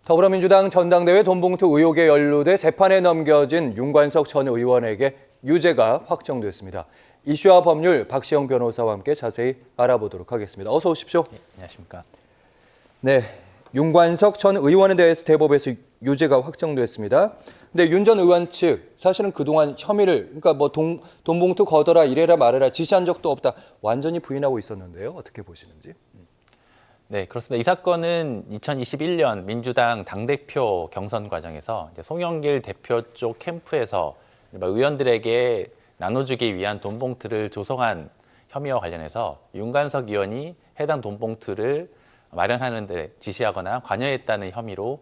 더불어민주당 전당대회 돈봉투 의혹에 연루돼 재판에 넘겨진 윤관석 전 의원에게 유죄가 확정됐습니다. 이슈와 법률 박시영 변호사와 함께 자세히 알아보도록 하겠습니다. 어서 오십시오. 네, 안녕하십니까. 네, 윤관석 전 의원에 대해서 대법에서 유죄가 확정됐습니다. 근데 윤 전 의원 측 사실은 그동안 혐의를 그러니까 뭐 돈봉투 거둬라 이래라 말해라 지시한 적도 없다 완전히 부인하고 있었는데요. 어떻게 보시는지? 네, 그렇습니다. 이 사건은 2021년 민주당 당대표 경선 과정에서 이제 송영길 대표 쪽 캠프에서 의원들에게 나눠주기 위한 돈봉투를 조성한 혐의와 관련해서 윤관석 의원이 해당 돈봉투를 마련하는 데 지시하거나 관여했다는 혐의로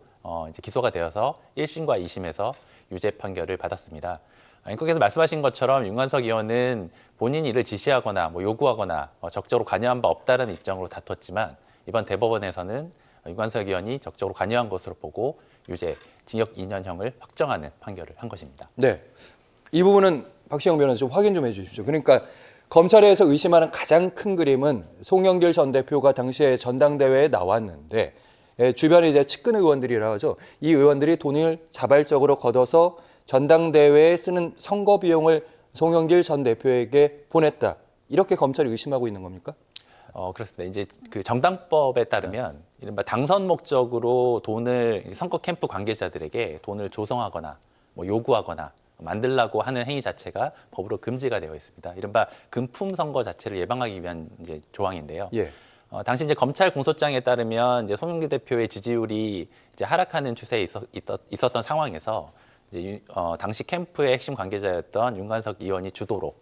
이제 기소가 되어서 1심과 2심에서 유죄 판결을 받았습니다. 앵커께서 말씀하신 것처럼 윤관석 의원은 본인이 이를 지시하거나 요구하거나 적극적으로 관여한 바 없다는 입장으로 다퉜지만 이번 대법원에서는 윤관석 의원이 적극적으로 관여한 것으로 보고 유죄, 징역 2년형을 확정하는 판결을 한 것입니다. 네, 이 부분은 박시영 변호사 좀 확인 좀 해주십시오. 그러니까 검찰에서 의심하는 가장 큰 그림은 송영길 전 대표가 당시에 전당대회에 나왔는데 주변에 이제 측근 의원들이라 하죠. 이 의원들이 돈을 자발적으로 걷어서 전당대회에 쓰는 선거 비용을 송영길 전 대표에게 보냈다. 이렇게 검찰이 의심하고 있는 겁니까? 그렇습니다. 이제 그 정당법에 따르면 이른바 당선 목적으로 돈을 선거 캠프 관계자들에게 돈을 조성하거나 요구하거나 만들라고 하는 행위 자체가 법으로 금지가 되어 있습니다. 이른바 금품 선거 자체를 예방하기 위한 이제 조항인데요. 예. 당시 이제 검찰 공소장에 따르면 이제 송영길 대표의 지지율이 이제 하락하는 추세에 있었던 상황에서 이제 당시 캠프의 핵심 관계자였던 윤관석 의원이 주도로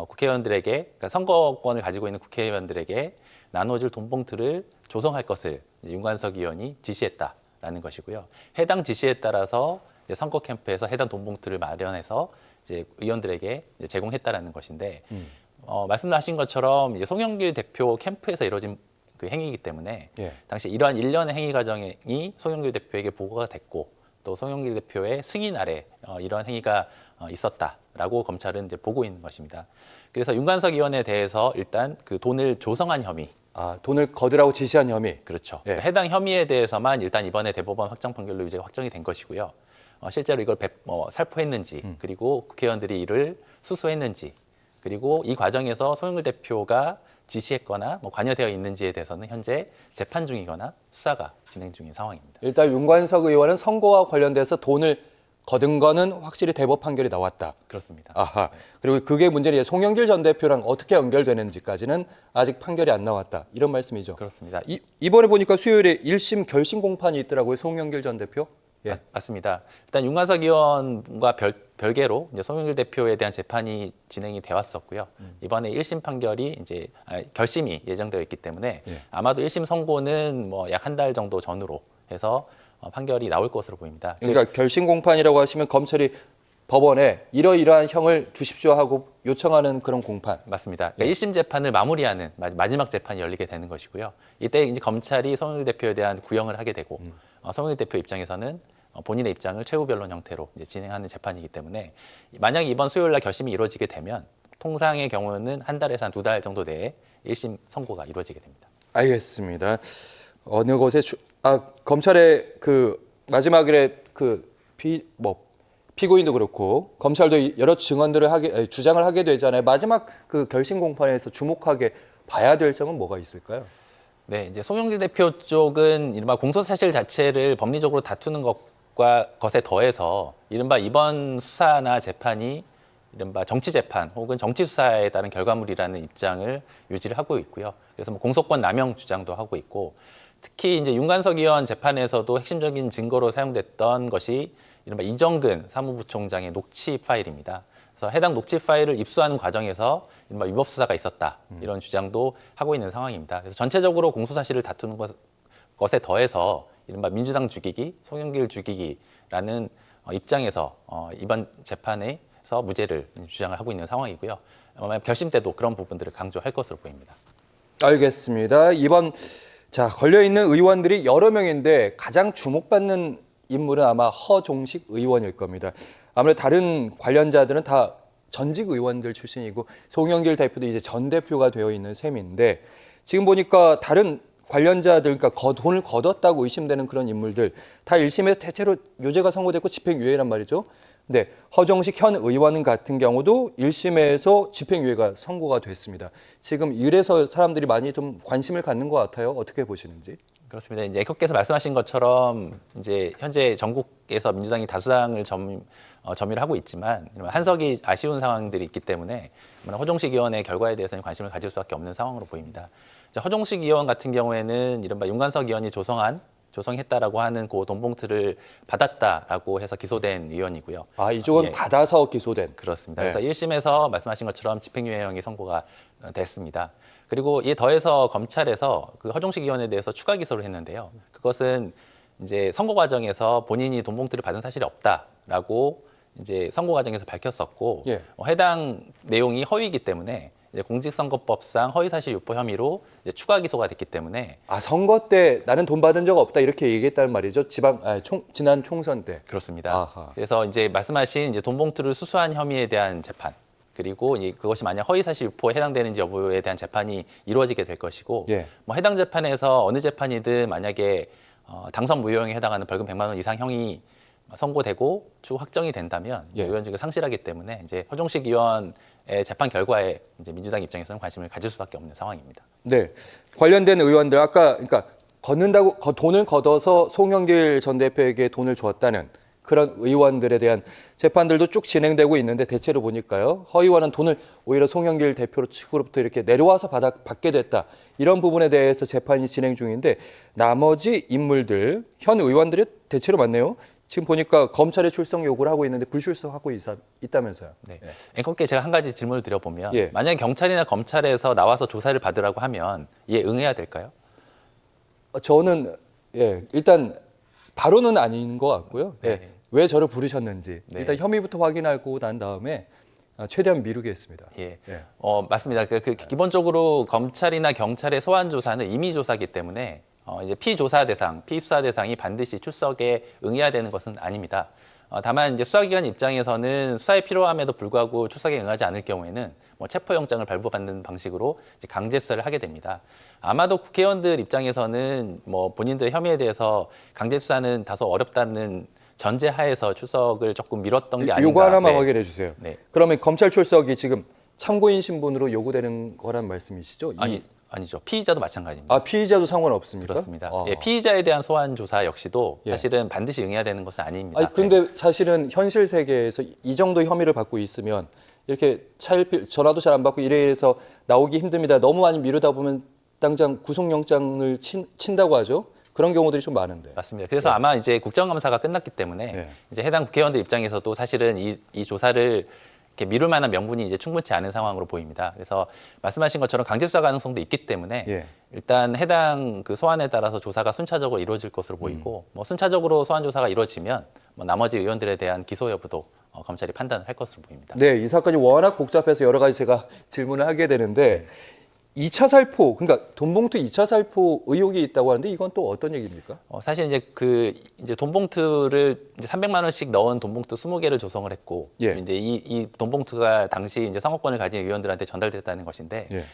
국회의원들에게 그러니까 선거권을 가지고 있는 국회의원들에게 나눠줄 돈봉투를 조성할 것을 윤관석 의원이 지시했다라는 것이고요. 해당 지시에 따라서 이제 선거 캠프에서 해당 돈봉투를 마련해서 이제 의원들에게 이제 제공했다라는 것인데 말씀하신 것처럼 이제 송영길 대표 캠프에서 이루어진 그 행위이기 때문에 당시 이러한 일련의 행위 과정이 송영길 대표에게 보고가 됐고 또 송영길 대표의 승인 아래 이러한 행위가 있었다라고 검찰은 이제 보고 있는 것입니다. 그래서 윤관석 의원에 대해서 일단 그 돈을 조성한 혐의, 돈을 거두라고 지시한 혐의. 그렇죠. 예. 해당 혐의에 대해서만 일단 이번에 대법원 확정 판결로 유죄가 확정이 된 것이고요. 실제로 이걸 살포했는지 그리고 국회의원들이 이를 수수했는지 그리고 이 과정에서 송영길 대표가 지시했거나 관여되어 있는지에 대해서는 현재 재판 중이거나 수사가 진행 중인 상황입니다. 일단 윤관석 의원은 선거와 관련돼서 돈을 거둔 거는 확실히 대법 판결이 나왔다. 그렇습니다. 아하. 그리고 그게 문제는 송영길 전 대표랑 어떻게 연결되는지까지는 아직 판결이 안 나왔다. 이런 말씀이죠. 그렇습니다. 이번에 보니까 수요일에 1심 결심 공판이 있더라고요. 송영길 전 대표. 예. 맞습니다. 일단 윤관석 의원과 별개로 이제 송영길 대표에 대한 재판이 진행이 되어 왔었고요. 이번에 1심 판결이 이제 결심이 예정되어 있기 때문에 아마도 1심 선고는 약 한 달 정도 전으로 해서 판결이 나올 것으로 보입니다. 그러니까 결심 공판이라고 하시면 검찰이 법원에 이러이러한 형을 주십시오 하고 요청하는 그런 공판. 맞습니다. 그러니까 1심 재판을 마무리하는 마지막 재판이 열리게 되는 것이고요. 이때 이제 검찰이 송영길 대표에 대한 구형을 하게 되고 송영길 대표 입장에서는 본인의 입장을 최후 변론 형태로 이제 진행하는 재판이기 때문에 만약 이번 수요일 날 결심이 이루어지게 되면 통상의 경우는 한 달에서 한 2달 정도 내에 1심 선고가 이루어지게 됩니다. 알겠습니다. 어느 곳에 검찰의 그 마지막에 피고인도 그렇고 검찰도 여러 증언들을 주장을 하게 되잖아요. 마지막 그 결심 공판에서 주목하게 봐야 될 점은 뭐가 있을까요? 네, 이제 송영길 대표 쪽은 이른바 공소 사실 자체를 법리적으로 다투는 것에 더해서 이른바 이번 수사나 재판이 이른바 정치 재판 혹은 정치 수사에 따른 결과물이라는 입장을 유지를 하고 있고요. 그래서 공소권 남용 주장도 하고 있고 특히 이제 윤관석 의원 재판에서도 핵심적인 증거로 사용됐던 것이 이른바 이정근 사무부총장의 녹취 파일입니다. 그래서 해당 녹취 파일을 입수하는 과정에서 이른바 위법 수사가 있었다 이런 주장도 하고 있는 상황입니다. 그래서 전체적으로 공소 사실을 다투는 것에 더해서 이른바 민주당 죽이기, 송영길 죽이기라는 입장에서 이번 재판에서 무죄를 주장을 하고 있는 상황이고요. 결심 때도 그런 부분들을 강조할 것으로 보입니다. 알겠습니다. 이번 걸려있는 의원들이 여러 명인데 가장 주목받는 인물은 아마 허종식 의원일 겁니다. 아무래도 다른 관련자들은 다 전직 의원들 출신이고 송영길 대표도 이제 전 대표가 되어 있는 셈인데 지금 보니까 다른 관련자들, 그러니까 돈을 걷었다고 의심되는 그런 인물들 다 1심에서 대체로 유죄가 선고됐고 집행유예란 말이죠. 근데 허정식 현 의원 같은 경우도 1심에서 집행유예가 선고가 됐습니다. 지금 이래서 사람들이 많이 좀 관심을 갖는 것 같아요. 어떻게 보시는지? 그렇습니다. 이제 앵커께서 말씀하신 것처럼 이제 현재 전국에서 민주당이 다수당을 점유를 하고 있지만 한석이 아쉬운 상황들이 있기 때문에 허종식 의원의 결과에 대해서는 관심을 가질 수밖에 없는 상황으로 보입니다. 이제 허종식 의원 같은 경우에는 이른바 윤관석 의원이 조성했다라고 하는 그 돈봉투를 받았다라고 해서 기소된 의원이고요. 아, 이쪽은 예. 받아서 기소된. 그렇습니다. 네. 그래서 1심에서 말씀하신 것처럼 집행유예형이 선고가 됐습니다. 그리고 이에 더해서 검찰에서 그 허종식 의원에 대해서 추가 기소를 했는데요. 그것은 이제 선고 과정에서 본인이 돈봉투를 받은 사실이 없다라고 이제 선고 과정에서 밝혔었고 예. 해당 내용이 허위이기 때문에 이제 공직선거법상 허위사실 유포 혐의로 이제 추가 기소가 됐기 때문에 아, 선거 때 나는 돈 받은 적 없다 이렇게 얘기했다는 말이죠. 지난 총선 때. 그렇습니다. 아하. 그래서 이제 말씀하신 이제 돈봉투를 수수한 혐의에 대한 재판 그리고 그것이 만약 허위사실 유포에 해당되는지 여부에 대한 재판이 이루어지게 될 것이고 예. 뭐 해당 재판에서 어느 재판이든 만약에 당선 무효형에 해당하는 벌금 100만 원 이상 형이 선고되고 추후 확정이 된다면 예. 의원직을 상실하기 때문에 이제 허종식 의원의 재판 결과에 이제 민주당 입장에서는 관심을 가질 수밖에 없는 상황입니다. 네. 관련된 의원들 아까 그러니까 돈을 걷어서 송영길 전 대표에게 돈을 줬다는 그런 의원들에 대한 재판들도 쭉 진행되고 있는데 대체로 보니까요. 허의원은 돈을 오히려 송영길 대표 측으로부터 이렇게 내려와서 받게 됐다. 이런 부분에 대해서 재판이 진행 중인데 나머지 인물들, 현 의원들이 대체로 많네요. 지금 보니까 검찰에 출석 요구를 하고 있는데 불출석하고 있다면서요. 네. 앵커께 제가 한 가지 질문을 드려보면 예. 만약에 경찰이나 검찰에서 나와서 조사를 받으라고 하면 이에 응해야 될까요? 저는 일단 바로는 아닌 것 같고요. 네. 왜 저를 부르셨는지 네. 일단 혐의부터 확인하고 난 다음에 최대한 미루겠습니다. 예. 예. 맞습니다. 기본적으로 검찰이나 경찰의 소환 조사는 임의 조사이기 때문에 이제 피조사 대상, 피수사 대상이 반드시 출석에 응해야 되는 것은 아닙니다. 다만 이제 수사기관 입장에서는 수사에 필요함에도 불구하고 출석에 응하지 않을 경우에는 뭐 체포영장을 발부받는 방식으로 이제 강제 수사를 하게 됩니다. 아마도 국회의원들 입장에서는 뭐 본인들의 혐의에 대해서 강제 수사는 다소 어렵다는 전제하에서 출석을 조금 미뤘던 게 아닌가. 요거 하나만 네. 확인해 주세요. 네. 그러면 검찰 출석이 지금 참고인 신분으로 요구되는 거란 말씀이시죠? 아니죠. 피의자도 마찬가지입니다. 피의자도 상관없습니까? 그렇습니다. 아. 예, 피의자에 대한 소환 조사 역시도 예. 사실은 반드시 응해야 되는 것은 아닙니다. 아니 근데 사실은 현실 세계에서 이 정도 혐의를 받고 있으면 이렇게 전화도 잘 안 받고 이래서 나오기 힘듭니다. 너무 많이 미루다 보면 당장 구속영장을 친다고 하죠. 그런 경우들이 좀 많은데. 맞습니다. 그래서 아마 이제 국정감사가 끝났기 때문에 네. 이제 해당 국회의원들 입장에서도 사실은 이 조사를 이렇게 미룰 만한 명분이 이제 충분치 않은 상황으로 보입니다. 그래서 말씀하신 것처럼 강제 수사 가능성도 있기 때문에 예. 일단 해당 그 소환에 따라서 조사가 순차적으로 이루어질 것으로 보이고 뭐 순차적으로 소환 조사가 이루어지면 뭐 나머지 의원들에 대한 기소 여부도 검찰이 판단을 할 것으로 보입니다. 네, 이 사건이 워낙 복잡해서 여러 가지 제가 질문을 하게 되는데 2차 살포, 그러니까 돈봉투 2차 살포 의혹이 있다고 하는데 이건 또 어떤 얘기입니까? 사실 이제 돈봉투를 이제 300만 원씩 넣은 돈봉투 20개를 조성을 했고 예. 이제 이 돈봉투가 당시 이제 선거권을 가진 의원들한테 전달됐다는 것인데 예.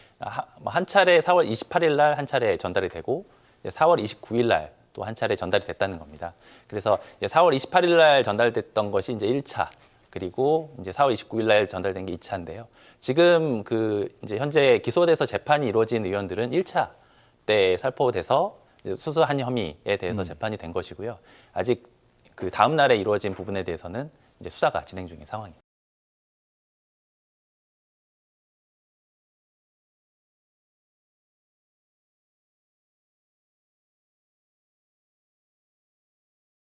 한 차례 4월 28일 날 한 차례 전달이 되고 이제 4월 29일 날 또 한 차례 전달이 됐다는 겁니다. 그래서 이제 4월 28일 날 전달됐던 것이 이제 1차 그리고 이제 4월 29일 날 전달된 게 2차인데요. 지금 이제 현재 기소돼서 재판이 이루어진 의원들은 1차 때 살포돼서 수수한 혐의에 대해서 재판이 된 것이고요. 아직 그 다음 날에 이루어진 부분에 대해서는 이제 수사가 진행 중인 상황입니다.